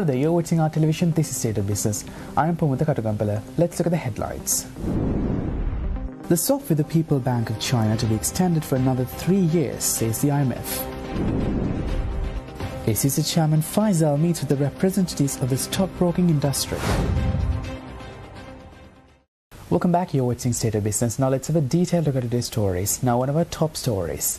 Hello there, you're watching our television. This is State of Business. I am Pumutha Katugampala. Let's look at the headlines. The swap with the People Bank of China to be extended for another 3 years, says the IMF. ACC Chairman Faisal meets with the representatives of the stockbroking industry. Welcome back, you're watching State of Business. Now let's have a detailed look at today's stories. Now one of our top stories.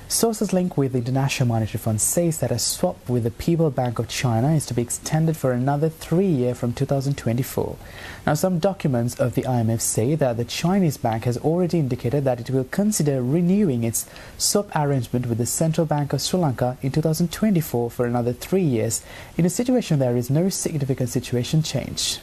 Sources linked with the International Monetary Fund says that a swap with the People Bank of China is to be extended for another 3 years from 2024. Now some documents of the IMF say that the Chinese bank has already indicated that it will consider renewing its swap arrangement with the Central Bank of Sri Lanka in 2024 for another 3 years in a situation there is no significant situation change.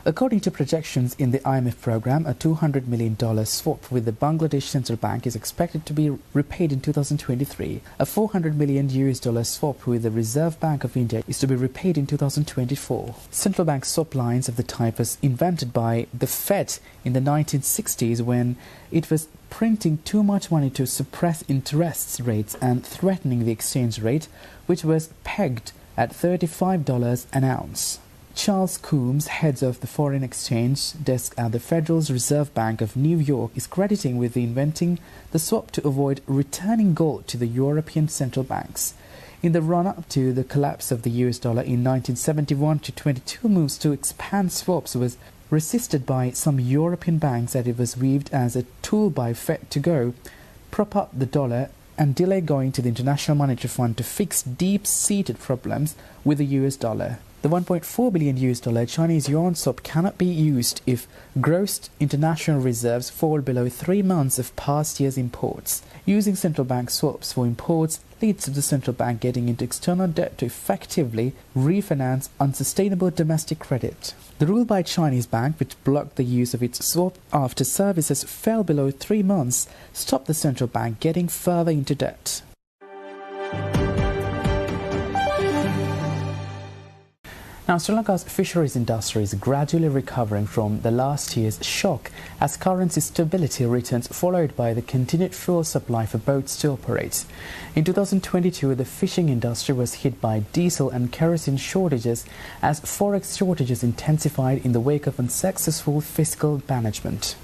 According to projections in the IMF program, a $200 million swap with the Bangladesh Central Bank is expected to be repaid in 2023. A $400 million swap with the Reserve Bank of India is to be repaid in 2024. Central bank swap lines of the type was invented by the Fed in the 1960s when it was printing too much money to suppress interest rates and threatening the exchange rate, which was pegged at $35 an ounce. Charles Coombs, head of the foreign exchange desk at the Federal Reserve Bank of New York, is crediting with inventing the swap to avoid returning gold to the European central banks. In the run-up to the collapse of the US dollar in 1971 to 22, moves to expand swaps was resisted by some European banks as it was viewed as a tool by Fed to go prop up the dollar and delay going to the International Monetary Fund to fix deep-seated problems with the US dollar. The $1.4 billion Chinese yuan swap cannot be used if gross international reserves fall below 3 months of past year's imports. Using central bank swaps for imports leads to the central bank getting into external debt to effectively refinance unsustainable domestic credit. The rule by Chinese bank, which blocked the use of its swap after services fell below 3 months, stopped the central bank getting further into debt. Now, Sri Lanka's fisheries industry is gradually recovering from the last year's shock as currency stability returns, followed by the continued fuel supply for boats to operate. In 2022, the fishing industry was hit by diesel and kerosene shortages as forex shortages intensified in the wake of unsuccessful fiscal management.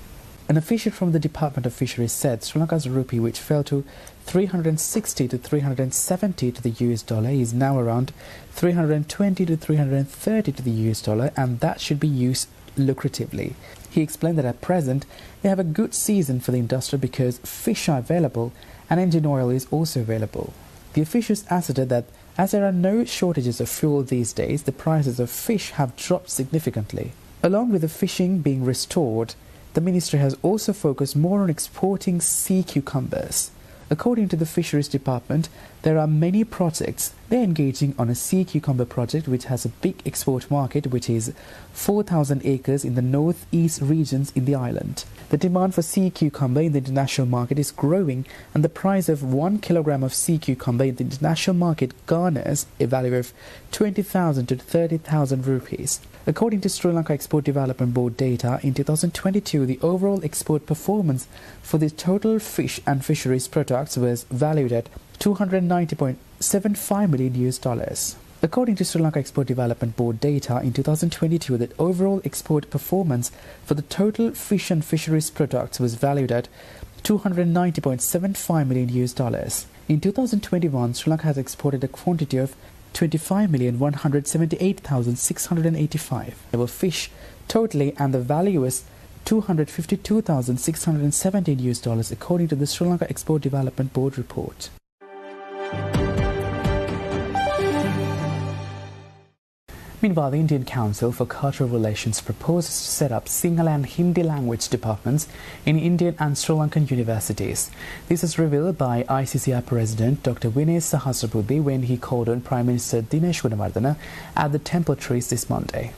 An official from the Department of Fisheries said Sri Lanka's rupee, which fell to 360 to 370 to the US dollar, is now around 320 to 330 to the US dollar, and that should be used lucratively. He explained that at present they have a good season for the industry because fish are available and engine oil is also available. The officials asserted that as there are no shortages of fuel these days, the prices of fish have dropped significantly. Along with the fishing being restored, the ministry has also focused more on exporting sea cucumbers. According to the Fisheries Department, there are many projects. They're engaging on a sea cucumber project which has a big export market, which is 4,000 acres in the northeast regions in the island. The demand for sea cucumber in the international market is growing, and the price of 1 kilogram of sea cucumber in the international market garners a value of 20,000 to 30,000 rupees. According to Sri Lanka Export Development Board data, in 2022, the overall export performance for the total fish and fisheries products was valued at $290.75 million. According to Sri Lanka Export Development Board data, in 2022, the overall export performance for the total fish and fisheries products was valued at $290.75 million. In 2021, Sri Lanka has exported a quantity of 25,178,685 fish totally, and the value is $252,617 according to the Sri Lanka Export Development Board report. Meanwhile, the Indian Council for Cultural Relations proposes to set up Sinhala and Hindi language departments in Indian and Sri Lankan universities. This is revealed by ICCR President Dr. Vinay Sahasrabudhe when he called on Prime Minister Dinesh Gunawardena at the Temple Trees this Monday.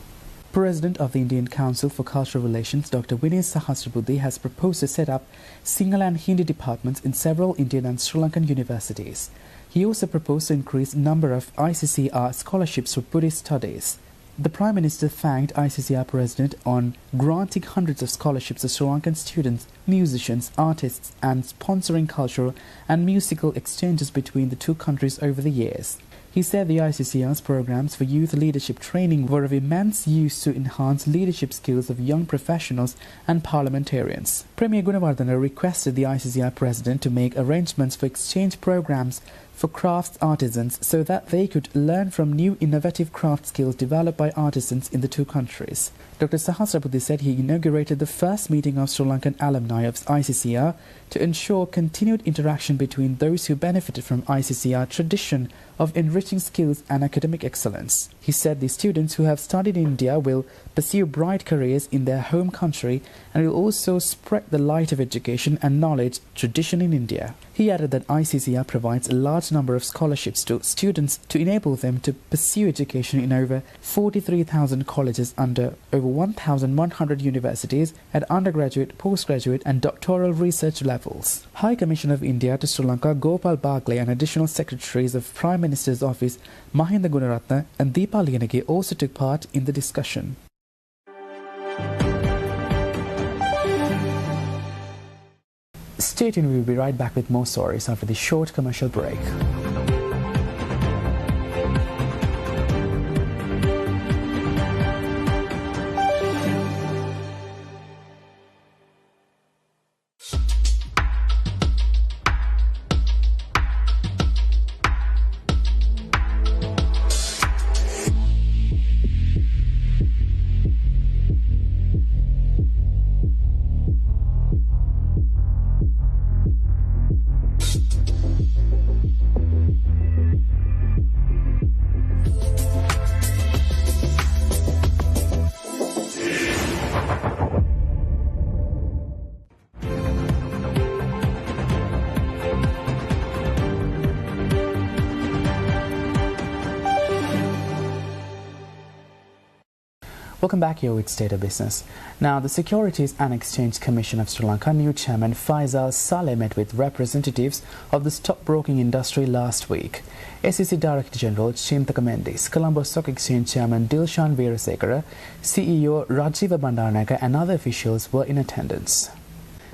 President of the Indian Council for Cultural Relations, Dr. Vinay Sahasrabudhe, has proposed to set up Sinhala and Hindi departments in several Indian and Sri Lankan universities. He also proposed to increase the number of ICCR scholarships for Buddhist studies. The Prime Minister thanked ICCR President on granting hundreds of scholarships to Sri Lankan students, musicians, artists, and sponsoring cultural and musical exchanges between the two countries over the years. He said the ICCR's programs for youth leadership training were of immense use to enhance leadership skills of young professionals and parliamentarians. Premier Gunawardena requested the ICCR president to make arrangements for exchange programs for crafts artisans so that they could learn from new innovative craft skills developed by artisans in the two countries. Dr. Sahasraputhy said he inaugurated the first meeting of Sri Lankan alumni of ICCR to ensure continued interaction between those who benefited from ICCR tradition of enriching skills and academic excellence. He said the students who have studied in India will pursue bright careers in their home country and will also spread the light of education and knowledge tradition in India. He added that ICCR provides a large number of scholarships to students to enable them to pursue education in over 43,000 colleges under over 1,100 universities at undergraduate, postgraduate and doctoral research levels. High Commissioner of India to Sri Lanka Gopal Bagley and Additional Secretaries of Prime Minister's Office Mahinda Gunaratne and Deepa Liyanage also took part in the discussion. Stay tuned, we will be right back with more stories after this short commercial break. Welcome back here with State of Business. Now, the Securities and Exchange Commission of Sri Lanka new chairman Faisal Saleh met with representatives of the stockbroking industry last week. SEC Director General Chintaka Mendis, Colombo Stock Exchange Chairman Dilshan Veerasekara, CEO Rajiva Bandaranaike and other officials were in attendance.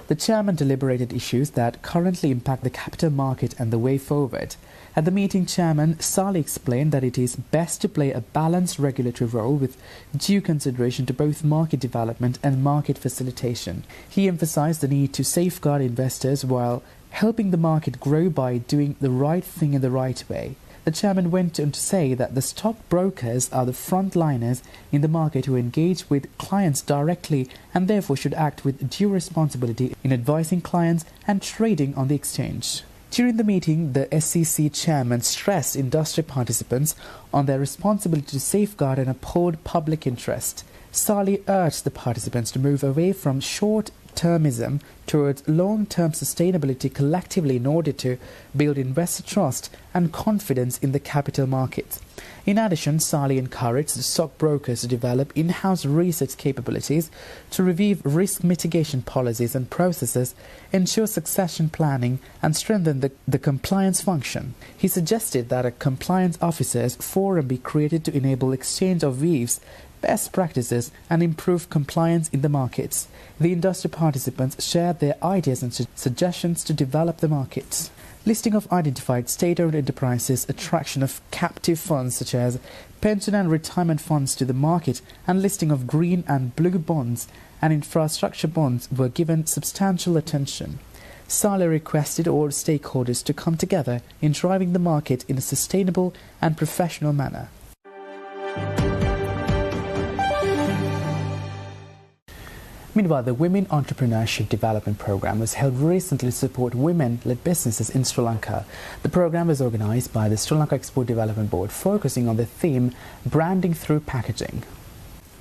The chairman deliberated issues that currently impact the capital market and the way forward. At the meeting, Chairman Saleh explained that it is best to play a balanced regulatory role with due consideration to both market development and market facilitation. He emphasized the need to safeguard investors while helping the market grow by doing the right thing in the right way. The chairman went on to say that the stockbrokers are the frontliners in the market who engage with clients directly and therefore should act with due responsibility in advising clients and trading on the exchange. During the meeting, the SEC chairman stressed industry participants on their responsibility to safeguard and uphold public interest. Saleh urged the participants to move away from short-termism towards long-term sustainability collectively in order to build investor trust and confidence in the capital markets. In addition, Saleh encouraged the stockbrokers to develop in-house research capabilities to review risk mitigation policies and processes, ensure succession planning, and strengthen the compliance function. He suggested that a compliance officers forum be created to enable exchange of views, best practices, and improve compliance in the markets. The industry participants shared their ideas and suggestions to develop the markets. Listing of identified state-owned enterprises, attraction of captive funds such as pension and retirement funds to the market, and listing of green and blue bonds and infrastructure bonds were given substantial attention. Saleh requested all stakeholders to come together in driving the market in a sustainable and professional manner. Meanwhile, the Women Entrepreneurship Development Program was held recently to support women-led businesses in Sri Lanka. The program was organized by the Sri Lanka Export Development Board, focusing on the theme Branding Through Packaging.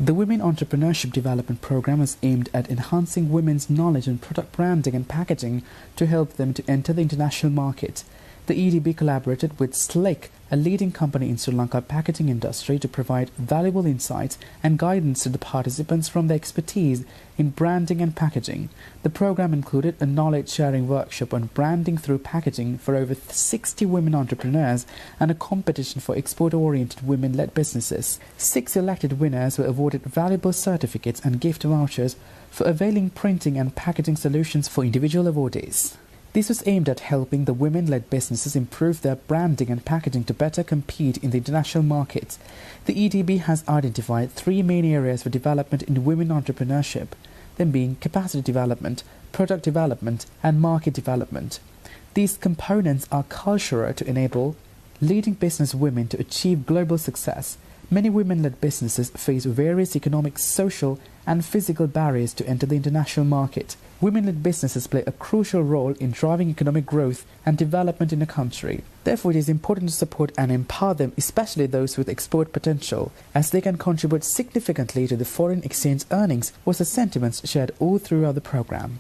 The Women Entrepreneurship Development Program is aimed at enhancing women's knowledge on product branding and packaging to help them to enter the international market. The EDB collaborated with Slick, a leading company in Sri Lanka packaging industry, to provide valuable insights and guidance to the participants from their expertise in branding and packaging. The program included a knowledge-sharing workshop on branding through packaging for over 60 women entrepreneurs and a competition for export-oriented women-led businesses. 6 elected winners were awarded valuable certificates and gift vouchers for availing printing and packaging solutions for individual awardees. This was aimed at helping the women-led businesses improve their branding and packaging to better compete in the international markets. The EDB has identified 3 main areas for development in women entrepreneurship, them being capacity development, product development, and market development. These components are cultural to enable leading business women to achieve global success. Many women-led businesses face various economic, social, and physical barriers to enter the international market. Women-led businesses play a crucial role in driving economic growth and development in a country. Therefore, it is important to support and empower them, especially those with export potential, as they can contribute significantly to the foreign exchange earnings, was the sentiments shared all throughout the program.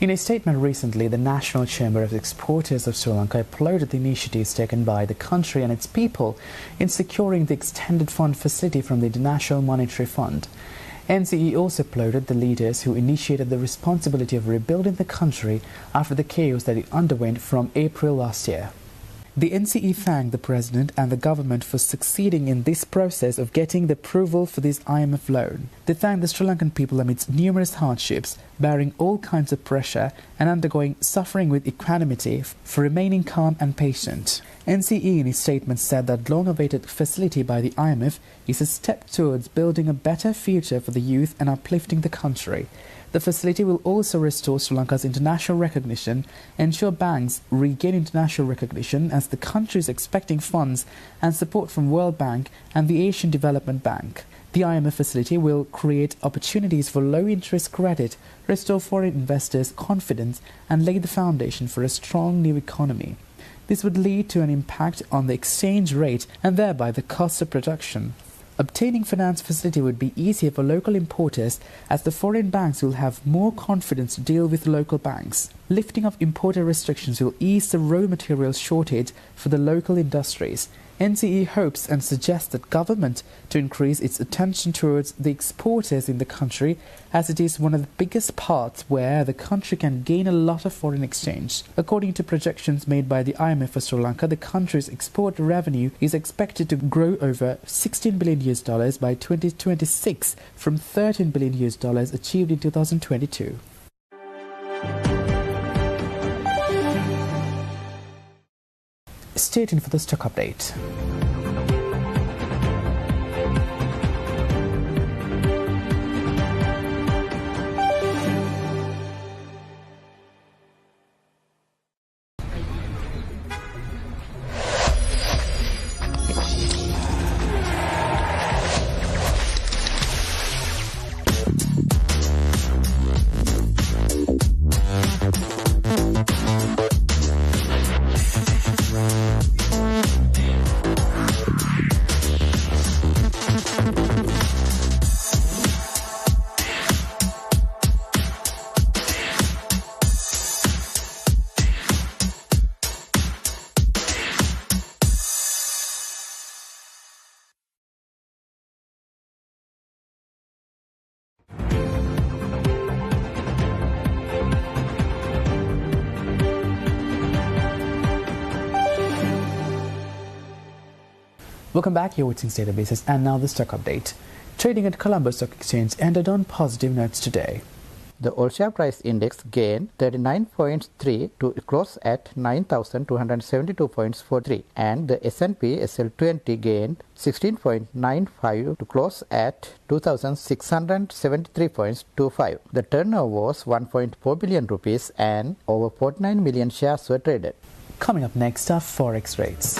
In a statement recently, the National Chamber of Exporters of Sri Lanka applauded the initiatives taken by the country and its people in securing the extended fund facility from the International Monetary Fund. NCE also applauded the leaders who initiated the responsibility of rebuilding the country after the chaos that it underwent from April last year. The NCE thanked the President and the government for succeeding in this process of getting the approval for this IMF loan. They thanked the Sri Lankan people amidst numerous hardships, bearing all kinds of pressure and undergoing suffering with equanimity, for remaining calm and patient. NCE in its statement said that long-awaited facility by the IMF is a step towards building a better future for the youth and uplifting the country. The facility will also restore Sri Lanka's international recognition, ensure banks regain international recognition as the country is expecting funds and support from World Bank and the Asian Development Bank. The IMF facility will create opportunities for low-interest credit, restore foreign investors' confidence, and lay the foundation for a strong new economy. This would lead to an impact on the exchange rate and thereby the cost of production. Obtaining finance facility would be easier for local importers as the foreign banks will have more confidence to deal with local banks. Lifting of importer restrictions will ease the raw materials shortage for the local industries. NCE hopes and suggests that government to increase its attention towards the exporters in the country, as it is one of the biggest parts where the country can gain a lot of foreign exchange. According to projections made by the IMF for Sri Lanka, the country's export revenue is expected to grow over $16 billion by 2026 from $13 billion achieved in 2022. Stay tuned for the stock update. Welcome back, you're watching Databases, and now the stock update. Trading at Colombo Stock Exchange ended on positive notes today. The all-share price index gained 39.3 to close at 9,272.43, and the S&P SL20 gained 16.95 to close at 2,673.25. The turnover was 1.4 billion rupees and over 49 million shares were traded. Coming up next are Forex rates.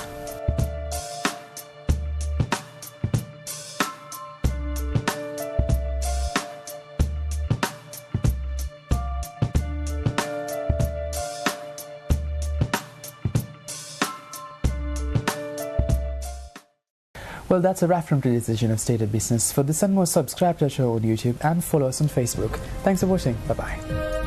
Well, that's a wrap from today's edition of State of Business. For this and more, subscribe to our show on YouTube and follow us on Facebook. Thanks for watching. Bye-bye.